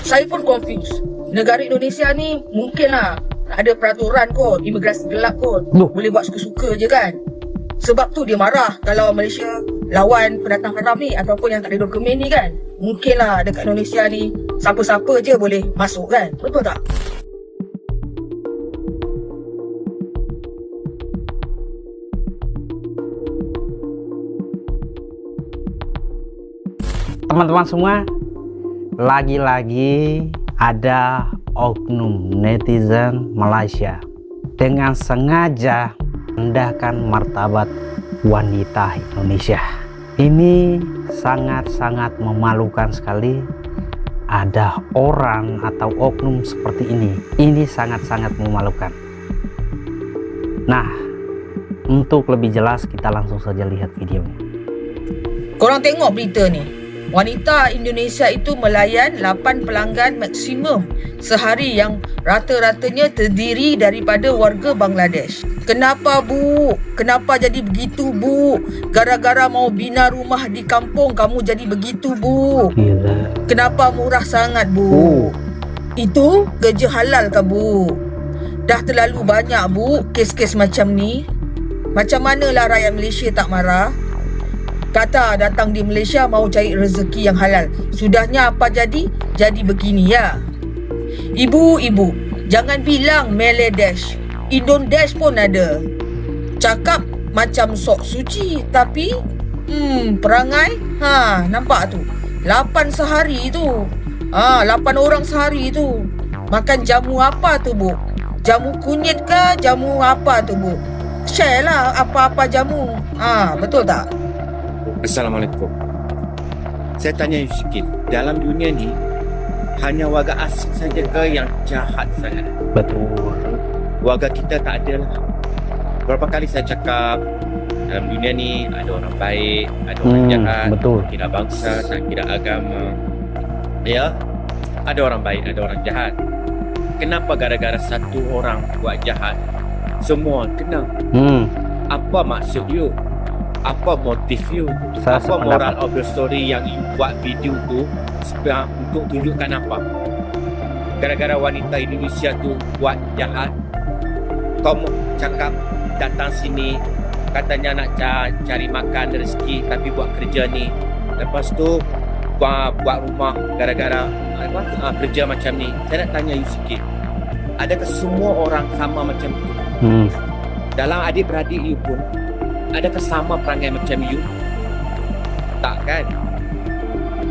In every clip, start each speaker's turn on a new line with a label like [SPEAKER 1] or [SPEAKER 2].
[SPEAKER 1] Saya pun confused. Negara Indonesia ni mungkinlah ada peraturan kot, imigrasi gelap kot. Boleh buat suka-suka je kan. Sebab tu dia marah kalau Malaysia lawan pendatang haram ni ataupun yang tak ada dokumen ni kan. Mungkinlah dekat Indonesia ni siapa-siapa je boleh masuk kan. Betul tak?
[SPEAKER 2] Teman-teman semua, lagi-lagi ada oknum netizen Malaysia dengan sengaja merendahkan martabat wanita Indonesia. Ini sangat-sangat memalukan sekali. Ada orang atau oknum seperti ini. Ini sangat-sangat memalukan. Nah, untuk lebih jelas kita langsung saja lihat videonya.
[SPEAKER 1] Korang tengok berita ni. Wanita Indonesia itu melayan 8 pelanggan maksimum sehari yang rata-ratanya terdiri daripada warga Bangladesh. Kenapa bu? Kenapa jadi begitu bu? Gara-gara mau bina rumah di kampung kamu jadi begitu bu?
[SPEAKER 2] Gila.
[SPEAKER 1] Kenapa murah sangat bu? Itu kerja halal ke bu? Dah terlalu banyak bu kes-kes macam ni. Macam manalah rakyat Malaysia tak marah? Kata datang di Malaysia mau cari rezeki yang halal. Sudahnya apa jadi? Jadi begini ya. Ibu-ibu, jangan bilang Meladesh. Indonesia pun ada. Cakap macam sok suci tapi perangai nampak tu. 8 sehari tu. 8 orang sehari tu. Makan jamu apa tu bu? Jamu kunyit ke? Jamu apa tu bu? Share lah apa-apa jamu. Betul tak?
[SPEAKER 3] Assalamualaikum. Saya tanya you sikit, dalam dunia ni hanya warga asing saja ke yang jahat sangat?
[SPEAKER 2] Betul.
[SPEAKER 3] Warga kita tak ada lah. Berapa kali saya cakap, dalam dunia ni ada orang baik, ada orang jahat.
[SPEAKER 2] Betul.
[SPEAKER 3] Tak kira bangsa, tak kira agama. Ya, ada orang baik, ada orang jahat. Kenapa gara-gara satu orang buat jahat semua kena? Apa maksud you? Apa motif you? Apa moral of the story yang you buat video tu untuk tunjukkan apa? Gara-gara wanita Indonesia tu buat jahat, kau cakap datang sini katanya nak cari makan rezeki tapi buat kerja ni. Lepas tu buat rumah gara-gara kerja macam ni. Saya nak tanya you sikit, adakah semua orang sama macam tu? Dalam adik-beradik you pun adakah sama perangai macam you? Tak kan?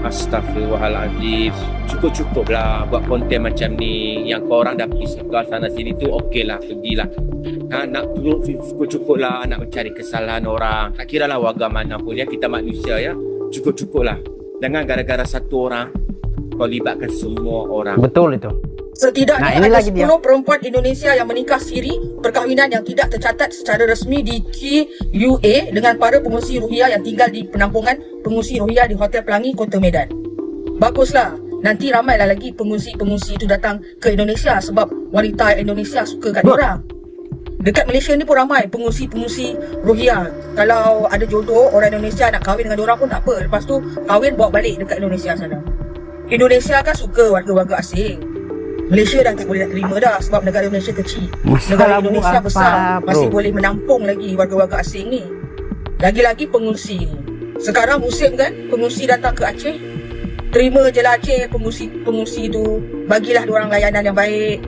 [SPEAKER 3] Astaghfirullahaladzim. Cukup-cukuplah buat konten macam ni. Yang korang dah pergi sekolah sana sini tu okey lah, pergilah. Nak turun cukup-cukuplah. Nak mencari kesalahan orang, tak kira lah warga mana pun ya, kita manusia ya. Cukup-cukuplah. Jangan gara-gara satu orang kau libatkan semua orang.
[SPEAKER 2] Betul itu.
[SPEAKER 1] Setidaknya ada 10 perempuan Indonesia yang menikah siri perkahwinan yang tidak tercatat secara resmi di KUA dengan para pengungsi Rohingya yang tinggal di penampungan pengungsi Rohingya di Hotel Pelangi, Kota Medan. Baguslah, nanti ramailah lagi pengungsi-pengungsi itu datang ke Indonesia sebab wanita Indonesia suka kat diorang. Dekat Malaysia ni pun ramai pengungsi-pengungsi Rohingya. Kalau ada jodoh orang Indonesia nak kahwin dengan diorang pun tak apa. Lepas tu kahwin bawa balik dekat Indonesia sana. Indonesia kan suka warga-warga asing. Malaysia dah tak boleh nak terima dah sebab negara Malaysia kecil. Negara Indonesia besar, masih boleh menampung lagi warga-warga asing ni. Lagi-lagi pengungsi ni. Sekarang musim kan, pengungsi datang ke Aceh. Terima je lah Aceh pengungsi tu. Bagilah diorang layanan yang baik.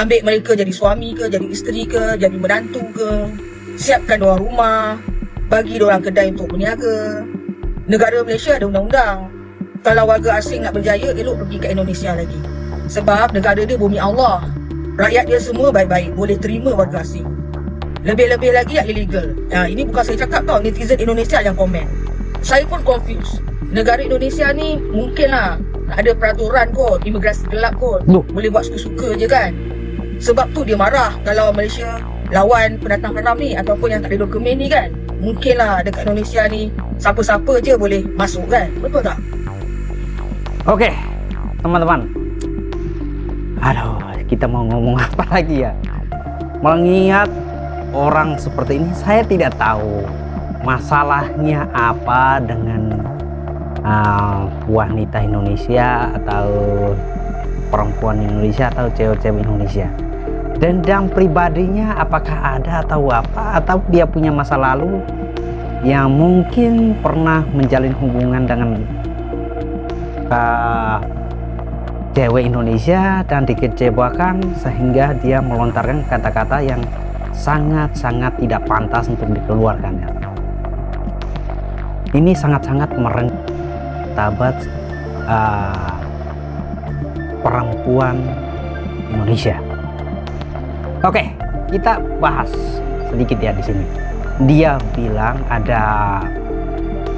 [SPEAKER 1] Ambil mereka jadi suami ke, jadi isteri ke, jadi menantu ke. Siapkan diorang rumah. Bagi diorang kedai untuk berniaga. Negara Malaysia ada undang-undang. Kalau warga asing nak berjaya, elok pergi ke Indonesia lagi. Sebab negara dia bumi Allah. Rakyat dia semua baik-baik, boleh terima warga asing. Lebih-lebih lagi yang illegal. Ini bukan saya cakap tau, netizen Indonesia yang komen. Saya pun confused. Negara Indonesia ni mungkinlah ada peraturan kot, imigrasi gelap kot. Boleh buat suka-suka je kan. Sebab tu dia marah kalau Malaysia lawan pendatang haram ni ataupun yang tak ada dokumen ni kan. Mungkinlah dekat Indonesia ni siapa-siapa je boleh masuk kan. Betul tak?
[SPEAKER 2] Oke, teman-teman. Aduh, kita mau ngomong apa lagi ya? Mengingat orang seperti ini, saya tidak tahu masalahnya apa dengan wanita Indonesia atau perempuan Indonesia atau cewek-cewek Indonesia. Dendam pribadinya apakah ada atau apa, atau dia punya masa lalu yang mungkin pernah menjalin hubungan dengan cewek Indonesia dan dikecewakan sehingga dia melontarkan kata-kata yang sangat-sangat tidak pantas untuk dikeluarkannya. Ini sangat-sangat martabat perempuan Indonesia. Oke, kita bahas sedikit ya di sini. Dia bilang ada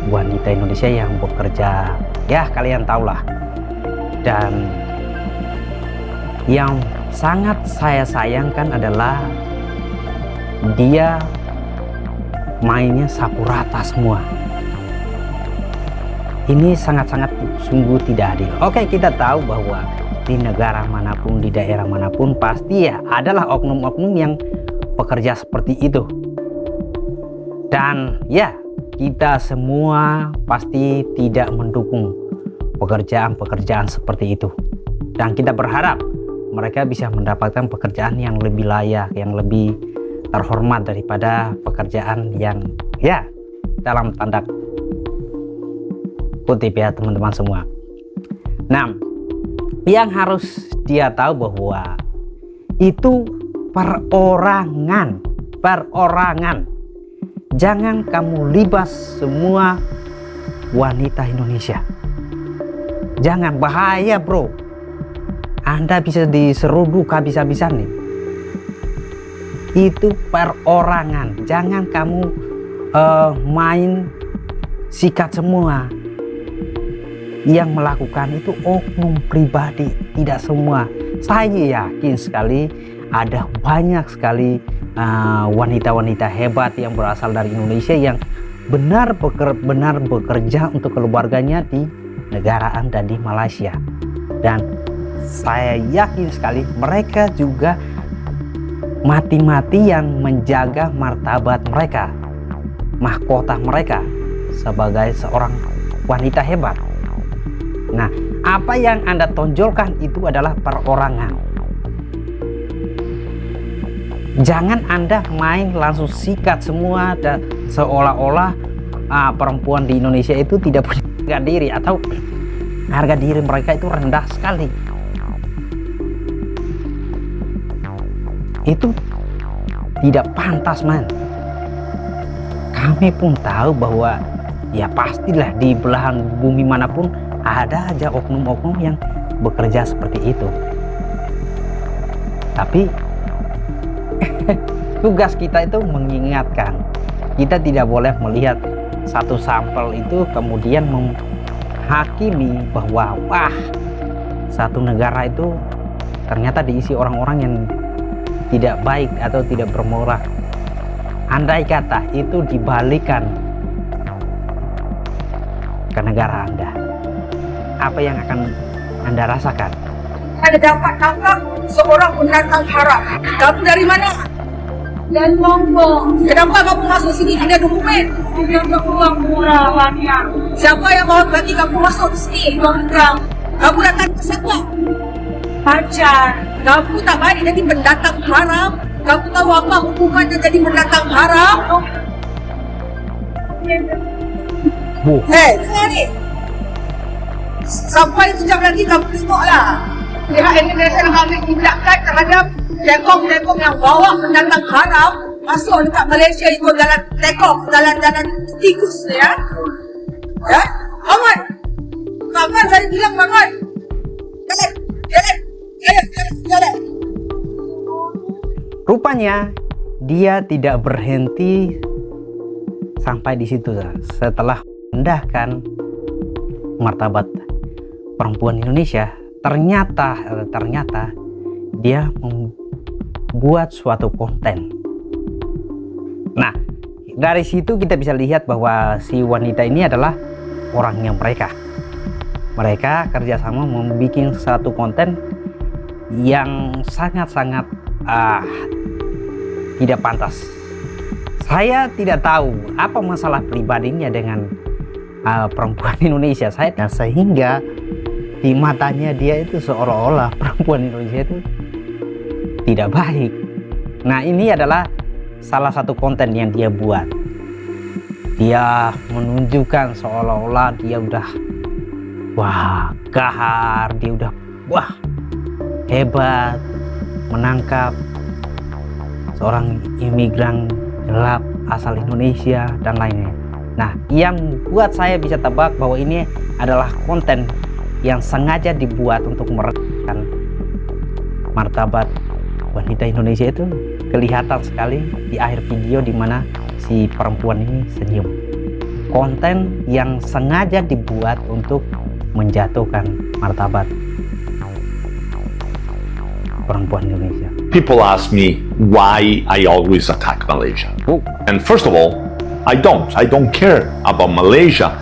[SPEAKER 2] wanita Indonesia yang bekerja, ya kalian tahulah. Dan yang sangat saya sayangkan adalah dia mainnya sapu rata semua. Ini sangat-sangat sungguh tidak adil. Oke, kita tahu bahwa di negara manapun, di daerah manapun pasti ya adalah oknum-oknum yang bekerja seperti itu. Dan ya, kita semua pasti tidak mendukung pekerjaan-pekerjaan seperti itu. Dan kita berharap mereka bisa mendapatkan pekerjaan yang lebih layak, yang lebih terhormat daripada pekerjaan yang ya dalam tanda kutip ya teman-teman semua. Nah, yang harus dia tahu bahwa itu perorangan. Jangan kamu libas semua wanita Indonesia. Jangan, bahaya bro. Anda bisa diseruduk habis-habisan nih. Itu perorangan. Jangan kamu main sikat semua. Yang melakukan itu oknum pribadi, tidak semua. Saya yakin sekali ada banyak sekali wanita-wanita hebat yang berasal dari Indonesia yang benar bekerja untuk keluarganya di negara Anda, di Malaysia. Dan saya yakin sekali mereka juga mati-matian menjaga martabat mereka, mahkota mereka sebagai seorang wanita hebat. Nah, apa yang Anda tonjolkan itu adalah perorangan. Jangan Anda main langsung sikat semua dan seolah-olah perempuan di Indonesia itu tidak punya harga diri atau harga diri mereka itu rendah sekali. Itu tidak pantas, man. Kami pun tahu bahwa ya pastilah di belahan bumi manapun ada aja oknum-oknum yang bekerja seperti itu. Tapi tugas kita itu mengingatkan. Kita tidak boleh melihat satu sampel itu kemudian menghakimi bahwa wah, satu negara itu ternyata diisi orang-orang yang tidak baik atau tidak bermoral. Andai kata itu dibalikan ke negara Anda, apa yang akan Anda rasakan?
[SPEAKER 1] Anda dapat tangkap seorang pendatang haram. Kamu dari mana?
[SPEAKER 4] Dan Hongkong.
[SPEAKER 1] Kenapa kamu masuk sini tidak dokumen?
[SPEAKER 4] Tidak beruang murah banyak.
[SPEAKER 1] Siapa yang mau bagi kamu masuk di sini?
[SPEAKER 4] Tongkang.
[SPEAKER 1] Kamu datang ke siapa?
[SPEAKER 4] Pacar.
[SPEAKER 1] Kamu tak baik jadi pendatang haram. Kamu tahu apa hukumannya jadi pendatang haram?
[SPEAKER 2] Bu,
[SPEAKER 1] Dengar ni. Sampai sejam lagi kamu tengoklah. Pihak Indonesia mengambil tindakan terhadap tekong-tekong yang bawa pendatang haram masuk dekat Malaysia ikut jalan tekong, jalan-jalan tikus ya. Ya? Bangun! Bangun, saya bilang bangun! Jalan!
[SPEAKER 2] rupanya dia tidak berhenti sampai di situ. Setelah merendahkan martabat perempuan Indonesia, ternyata dia membuat suatu konten. Nah, dari situ kita bisa lihat bahwa si wanita ini adalah orangnya mereka kerjasama membuat satu konten yang sangat-sangat tidak pantas. Saya tidak tahu apa masalah pribadinya dengan perempuan Indonesia sehingga di matanya dia itu seolah-olah perempuan Indonesia itu tidak baik. Nah, ini adalah salah satu konten yang dia buat. Dia menunjukkan seolah-olah dia udah wah gahar, dia udah wah hebat menangkap seorang imigran gelap asal Indonesia dan lainnya. Nah, yang buat saya bisa tebak bahwa ini adalah konten yang sengaja dibuat untuk merendahkan martabat wanita Indonesia. Itu kelihatan sekali di akhir video di mana si perempuan ini senyum. Konten yang sengaja dibuat untuk menjatuhkan martabat perempuan Indonesia.
[SPEAKER 5] People ask me why I always attack Malaysia. And first of all, I don't care about Malaysia.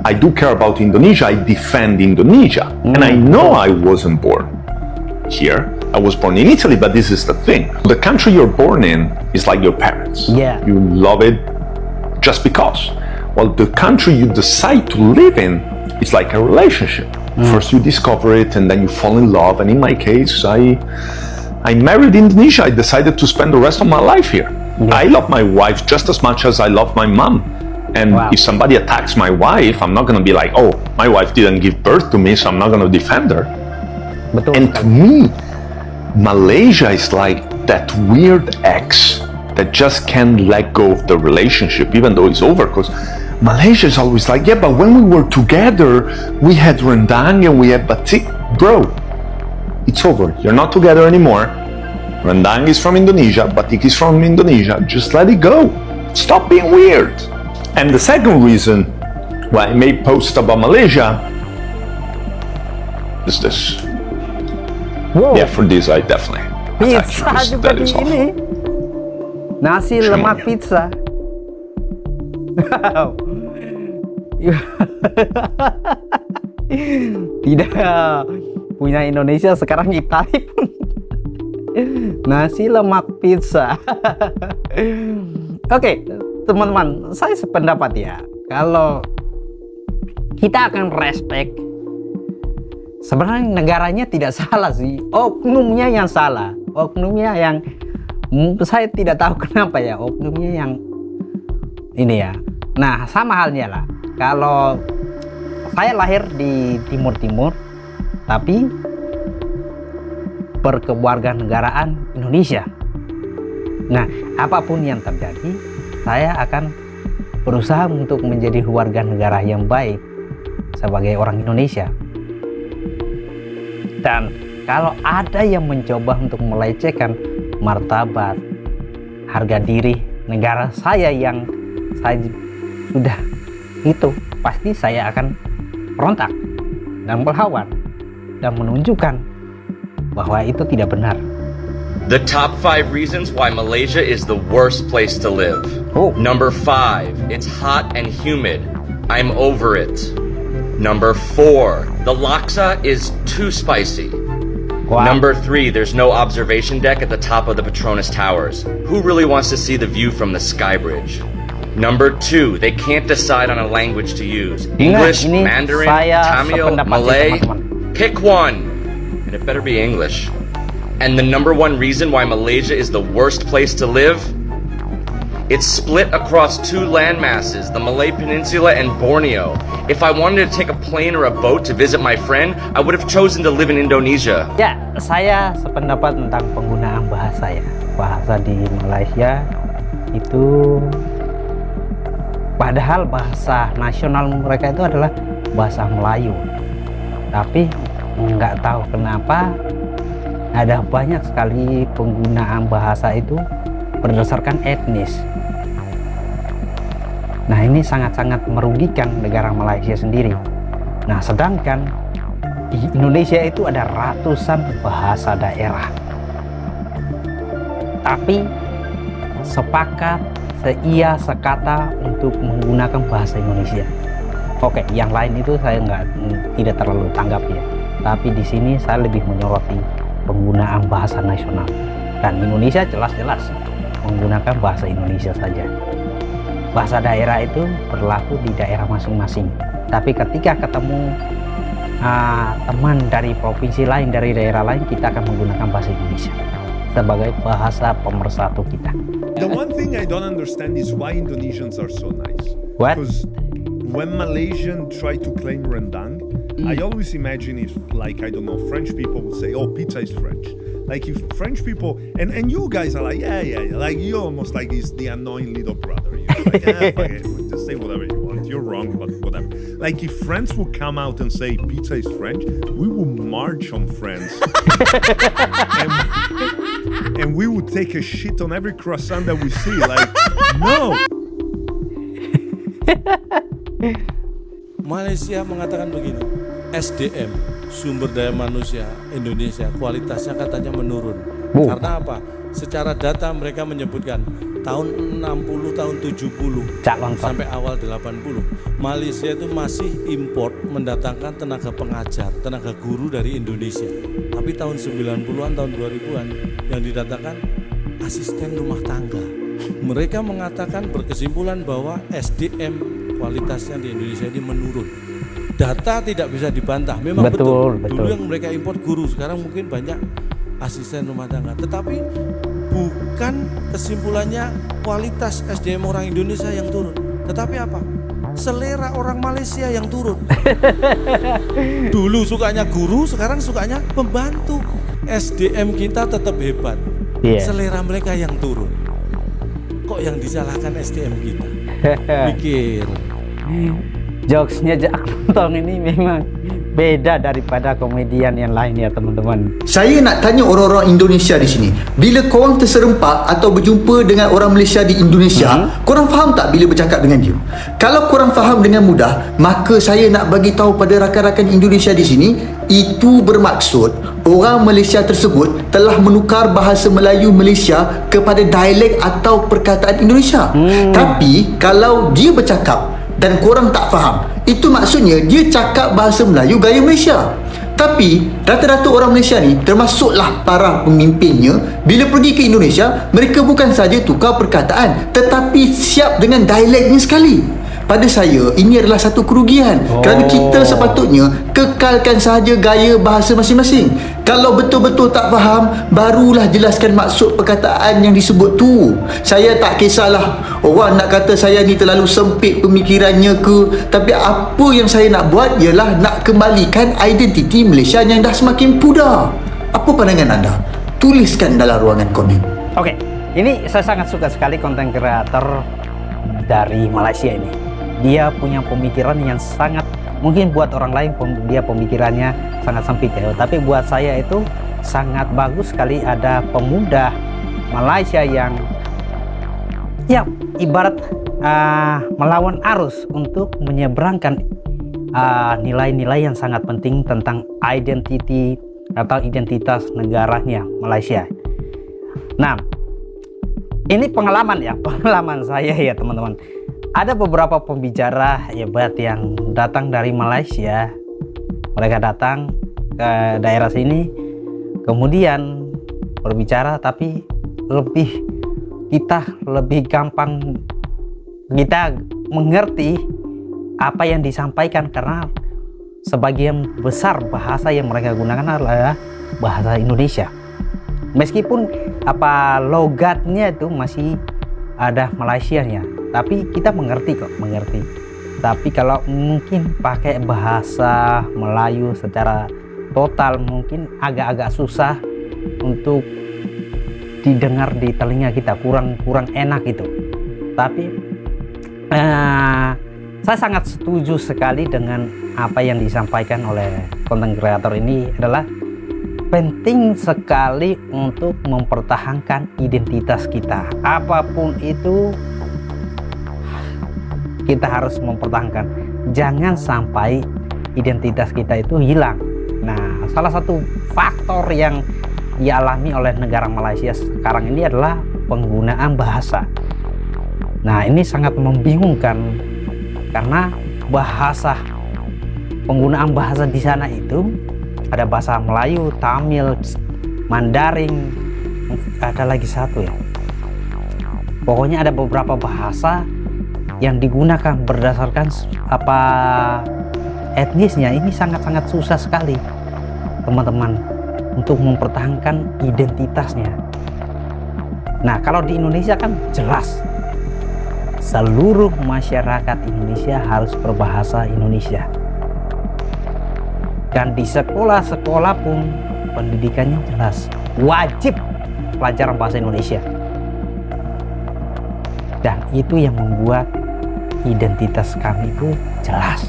[SPEAKER 5] I do care about Indonesia. I defend Indonesia. And I know I wasn't born here. I was born in Italy, but this is the thing. The country you're born in is like your parents.
[SPEAKER 2] Yeah.
[SPEAKER 5] You love it just because. Well, the country you decide to live in is like a relationship. First you discover it and then you fall in love. And in my case, I married Indonesia. I decided to spend the rest of my life here. Yeah. I love my wife just as much as I love my mom. And if somebody attacks my wife, I'm not going to be like, oh, my wife didn't give birth to me, so I'm not going to defend her.
[SPEAKER 2] Betul.
[SPEAKER 5] And to me, Malaysia is like that weird ex that just can't let go of the relationship, even though it's over. Because Malaysia is always like, yeah, but when we were together, we had rendang and we had batik. Bro, it's over. You're not together anymore. Rendang is from Indonesia, batik is from Indonesia. Just let it go. Stop being weird. And the second reason why I made posts about Malaysia is this.
[SPEAKER 2] Wow.
[SPEAKER 5] Yeah, for this I definitely attack
[SPEAKER 2] Pizza
[SPEAKER 5] you.
[SPEAKER 2] juga
[SPEAKER 5] That
[SPEAKER 2] di
[SPEAKER 5] is
[SPEAKER 2] ini.
[SPEAKER 5] awful.
[SPEAKER 2] Nasi lemak pizza. Wow. Tidak punya Indonesia, sekarang Italia pun nasi lemak pizza. Oke, teman-teman, saya sependapat ya. Kalau kita akan respect, sebenarnya negaranya tidak salah sih, oknumnya yang salah. Oknumnya yang saya tidak tahu kenapa ya, oknumnya yang ini ya. Nah, sama halnya lah. Kalau saya lahir di Timur-Timur, tapi berkewarganegaraan Indonesia. Nah, apapun yang terjadi, saya akan berusaha untuk menjadi warga negara yang baik sebagai orang Indonesia. Dan kalau ada yang mencoba untuk melecehkan martabat, harga diri negara saya yang saya sudah itu, pasti saya akan berontak dan melawan dan menunjukkan bahwa itu tidak benar.
[SPEAKER 6] The top 5 reasons why Malaysia is the worst place to live. Number 5, it's hot and humid. I'm over it. Number 4, the laksa is too spicy. Number 3, there's no observation deck at the top of the Petronas Towers. Who really wants to see the view from the Sky Bridge? Number 2, they can't decide on a language to use. English, Mandarin, Tamil, Malay. Pick one, and it better be English. And the number 1 reason why Malaysia is the worst place to live? It's split across 2 land masses, the Malay Peninsula and Borneo. If I wanted to take a plane or a boat to visit my friend, I would have chosen to live in Indonesia.
[SPEAKER 2] Ya, saya sependapat tentang penggunaan bahasa ya. Bahasa di Malaysia itu, padahal bahasa nasional mereka itu adalah bahasa Melayu. Tapi nggak tahu kenapa ada banyak sekali penggunaan bahasa itu berdasarkan etnis. Nah, ini sangat-sangat merugikan negara Malaysia sendiri. Nah, sedangkan di Indonesia itu ada ratusan bahasa daerah, tapi sepakat seia sekata untuk menggunakan bahasa Indonesia. Oke, yang lain itu saya tidak terlalu tanggap ya. Tapi di sini saya lebih menyoroti penggunaan bahasa nasional, dan Indonesia jelas-jelas menggunakan bahasa Indonesia saja. Bahasa daerah itu berlaku di daerah masing-masing, tapi ketika ketemu teman dari provinsi lain, dari daerah lain, kita akan menggunakan bahasa Indonesia sebagai bahasa pemersatu kita.
[SPEAKER 7] The one thing I don't understand is why Indonesians are so nice.
[SPEAKER 2] What?
[SPEAKER 7] Because when Malaysians try to claim rendang, I always imagine if, like, I don't know, French people would say, oh, pizza is French. Like, if French people, and you guys are like, yeah, like, you're almost like he's the annoying little brother. You're like, fuck it, just say whatever you want. You're wrong, but whatever. Like, if France would come out and say pizza is French, we would march on France. and we would take a shit on every croissant that we see. Like, no.
[SPEAKER 8] Malaysia mengatakan begini, SDM, sumber daya manusia Indonesia, kualitasnya katanya menurun. Karena apa? Secara data mereka menyebutkan tahun 60, tahun 70 sampai awal 80, Malaysia itu masih import mendatangkan tenaga pengajar, tenaga guru dari Indonesia. Tapi tahun 90-an, tahun 2000-an yang didatangkan asisten rumah tangga. Mereka mengatakan berkesimpulan bahwa SDM kualitasnya di Indonesia ini menurun. Data tidak bisa dibantah, memang betul. Dulu yang mereka import guru, sekarang mungkin banyak asisten rumah tangga. Tetapi bukan kesimpulannya kualitas SDM orang Indonesia yang turun, tetapi apa? Selera orang Malaysia yang turun. Dulu sukanya guru, sekarang sukanya pembantu. SDM kita tetap hebat, selera mereka yang turun. Kok yang disalahkan SDM kita? Pikir.
[SPEAKER 2] Jokesnya Jack Lontong ini memang beda daripada komedian yang lain ya teman-teman.
[SPEAKER 9] Saya nak tanya orang-orang Indonesia di sini, bila korang terserempak atau berjumpa dengan orang Malaysia di Indonesia, korang faham tak bila bercakap dengan dia? Kalau korang faham dengan mudah, maka saya nak bagi tahu pada rakan-rakan Indonesia di sini, itu bermaksud orang Malaysia tersebut telah menukar bahasa Melayu Malaysia kepada dialek atau perkataan Indonesia. Tapi kalau dia bercakap dan korang tak faham, itu maksudnya dia cakap bahasa Melayu gaya Malaysia. Tapi rata-rata orang Malaysia ni, termasuklah para pemimpinnya, bila pergi ke Indonesia, mereka bukan saja tukar perkataan, tetapi siap dengan dialeknya sekali. Pada saya, ini adalah satu kerugian, kerana kita sepatutnya kekalkan sahaja gaya bahasa masing-masing. Kalau betul-betul tak faham, barulah jelaskan maksud perkataan yang disebut tu. Saya tak kisahlah orang nak kata saya ni terlalu sempit pemikirannya ke, tapi apa yang saya nak buat ialah nak kembalikan identiti Malaysia yang dah semakin pudar. Apa pandangan anda? Tuliskan dalam ruangan komen.
[SPEAKER 2] Oke, ini saya sangat suka sekali konten kreator dari Malaysia ini. Dia punya pemikiran yang sangat, mungkin buat orang lain dia pemikirannya sangat sempit ya, tapi buat saya itu sangat bagus sekali ada pemuda Malaysia yang ya ibarat melawan arus untuk menyeberangkan nilai-nilai yang sangat penting tentang identity atau identitas negaranya Malaysia. Nah, ini pengalaman saya ya teman-teman. Ada beberapa pembicara hebat yang datang dari Malaysia. Mereka datang ke daerah sini, kemudian berbicara, tapi kita lebih gampang kita mengerti apa yang disampaikan karena sebagian besar bahasa yang mereka gunakan adalah bahasa Indonesia. Meskipun logatnya itu masih ada Malaysianya, tapi kita mengerti. Tapi kalau mungkin pakai bahasa Melayu secara total mungkin agak-agak susah untuk didengar di telinga kita, kurang enak itu. Tapi saya sangat setuju sekali dengan apa yang disampaikan oleh konten kreator ini, adalah penting sekali untuk mempertahankan identitas kita. Apapun itu kita harus mempertahankan. Jangan sampai identitas kita itu hilang. Nah, salah satu faktor yang dialami oleh negara Malaysia sekarang ini adalah penggunaan bahasa. Nah, ini sangat membingungkan karena penggunaan bahasa di sana itu ada bahasa Melayu, Tamil, Mandarin, ada lagi satu ya. Pokoknya ada beberapa bahasa yang digunakan berdasarkan etnisnya ini sangat-sangat susah sekali teman-teman untuk mempertahankan identitasnya. Nah, kalau di Indonesia kan jelas seluruh masyarakat Indonesia harus berbahasa Indonesia. Dan di sekolah-sekolah pun pendidikannya jelas wajib pelajaran bahasa Indonesia. Dan itu yang membuat identitas kami itu jelas.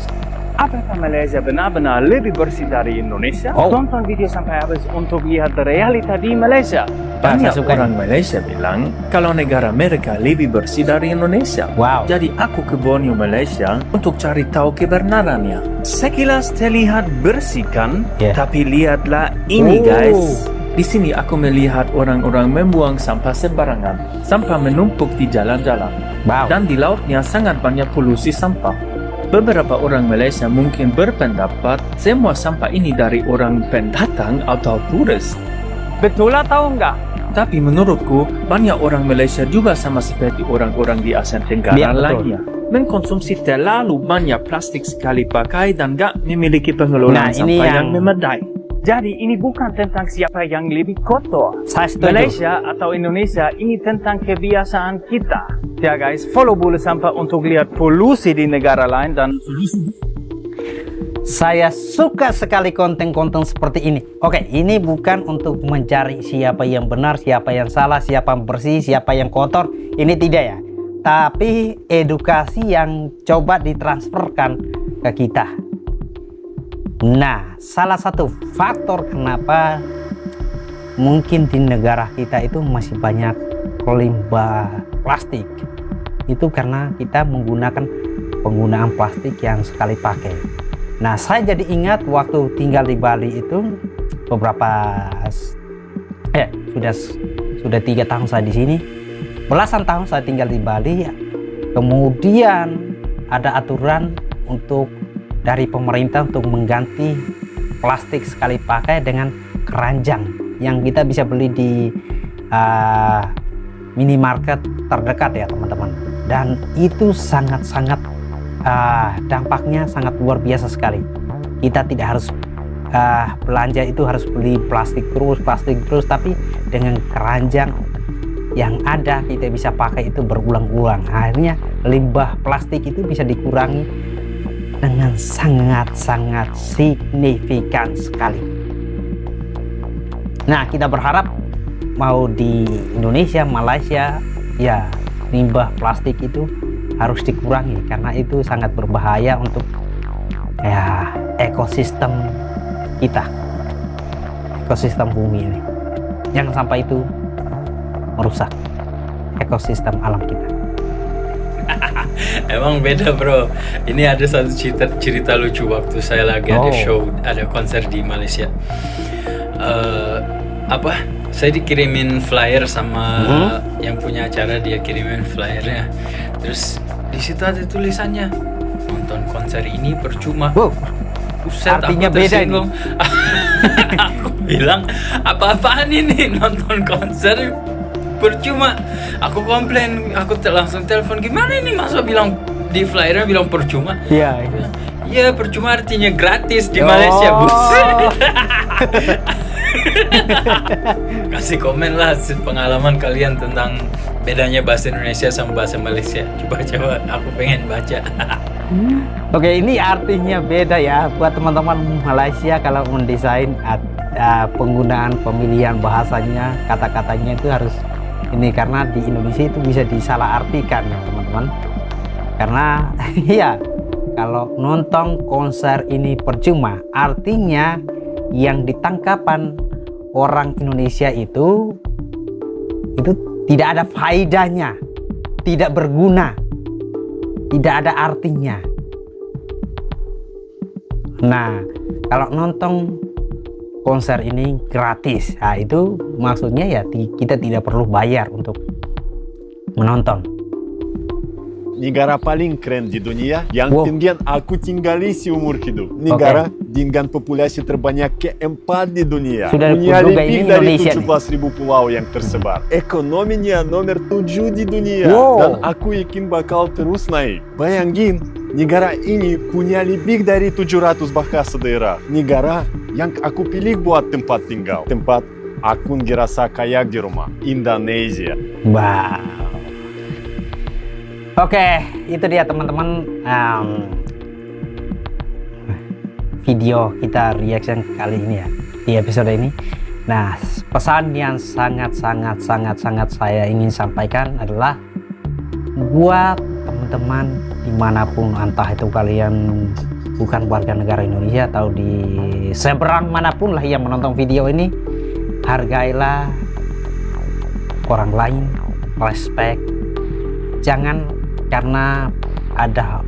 [SPEAKER 10] Apakah Malaysia benar-benar lebih bersih dari Indonesia? Tonton video sampai habis untuk lihat realita di Malaysia. Banyak orang Malaysia bilang kalau negara mereka lebih bersih dari Indonesia. Jadi aku ke Borneo, Malaysia untuk cari tahu kebenarannya. Sekilas terlihat bersih kan? Tapi lihatlah ini guys. Di sini aku melihat orang-orang membuang sampah sembarangan. Sampah menumpuk di jalan-jalan. Dan di lautnya sangat banyak polusi sampah. Beberapa orang Malaysia mungkin berpendapat semua sampah ini dari orang pendatang atau turis. Betul atau enggak? Tapi menurutku banyak orang Malaysia juga sama seperti orang-orang di Asia Tenggara lainnya. Mengkonsumsi terlalu banyak plastik sekali pakai dan gak memiliki pengelolaan sampah yang memadai. Jadi ini bukan tentang siapa yang lebih kotor, Malaysia atau Indonesia, ini tentang kebiasaan kita. Ya guys, follow Bulu Sampah untuk lihat polusi di negara lain dan
[SPEAKER 2] saya suka sekali konten-konten seperti ini. Oke, ini bukan untuk mencari siapa yang benar, siapa yang salah, siapa yang bersih, siapa yang kotor. Ini tidak ya. Tapi edukasi yang coba ditransferkan ke kita. Nah, salah satu faktor kenapa mungkin di negara kita itu masih banyak limbah plastik itu karena kita menggunakan penggunaan plastik yang sekali pakai. Nah, saya jadi ingat waktu tinggal di Bali itu sudah 3 tahun saya di sini, belasan tahun saya tinggal di Bali. Kemudian ada aturan dari pemerintah untuk mengganti plastik sekali pakai dengan keranjang yang kita bisa beli di minimarket terdekat ya teman-teman. Dan itu sangat-sangat dampaknya sangat luar biasa sekali. Kita tidak harus belanja itu harus beli plastik terus, tapi dengan keranjang yang ada kita bisa pakai itu berulang-ulang. Akhirnya limbah plastik itu bisa dikurangi dengan sangat-sangat signifikan sekali. Nah, kita berharap mau di Indonesia, Malaysia, ya limbah plastik itu harus dikurangi karena itu sangat berbahaya untuk ekosistem kita, ekosistem bumi ini. Jangan sampai itu merusak ekosistem alam kita.
[SPEAKER 11] Emang beda bro. Ini ada satu cerita lucu waktu saya lagi ada show, ada konser di Malaysia. Saya dikirimin flyer sama yang punya acara, dia kirimin flyernya. Terus di situ ada tulisannya nonton konser ini percuma. Buset,
[SPEAKER 2] artinya beda ini.
[SPEAKER 11] Aku bilang apa-apaan ini nonton konser percuma. Aku komplain, aku langsung telepon, gimana ini masa bilang di flyernya bilang percuma? Iya percuma artinya gratis di Malaysia. Buset. Kasih komen lah pengalaman kalian tentang bedanya bahasa Indonesia sama bahasa Malaysia. Coba aku pengen baca.
[SPEAKER 2] Oke, ini artinya beda ya buat teman-teman Malaysia kalau mendesain penggunaan pemilihan bahasanya, kata-katanya itu harus ini, karena di Indonesia itu bisa disalahartikan ya teman-teman. Karena ya kalau nonton konser ini percuma, artinya yang ditangkapan orang Indonesia itu tidak ada faedahnya, tidak berguna, tidak ada artinya. Nah, kalau nonton konser ini gratis, nah itu maksudnya ya kita tidak perlu bayar untuk menonton.
[SPEAKER 12] Negara paling keren di dunia yang kemudian aku tinggali seumur hidup. Negara dengan populasi terbanyak keempat di dunia. Punya lebih dari 17.000 pulau yang tersebar. Ekonominya nomor 7 di dunia. Dan aku yakin bakal terus naik. Bayangin, Negara ini punya lebih dari 700 bahasa daerah. Negara yang aku pilih buat tempat tinggal. Tempat aku ngerasa kayak di rumah. Indonesia.
[SPEAKER 2] Wow. Oke, itu dia teman-teman video kita reaction kali ini ya, di episode ini. Nah, pesan yang sangat saya ingin sampaikan adalah buat teman-teman dimanapun, entah itu kalian bukan warga negara Indonesia atau di seberang manapun lah yang menonton video ini, hargailah orang lain, respect. Jangan karena ada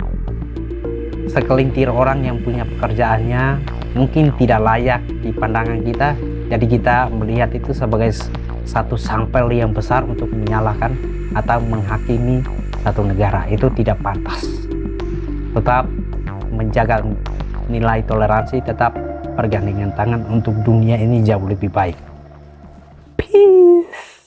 [SPEAKER 2] sekelintir orang yang punya pekerjaannya mungkin tidak layak di pandangan kita, jadi kita melihat itu sebagai satu sampel yang besar untuk menyalahkan atau menghakimi satu negara. Itu tidak pantas. Tetap menjaga nilai toleransi, tetap bergandengan tangan untuk dunia ini jauh lebih baik. Peace.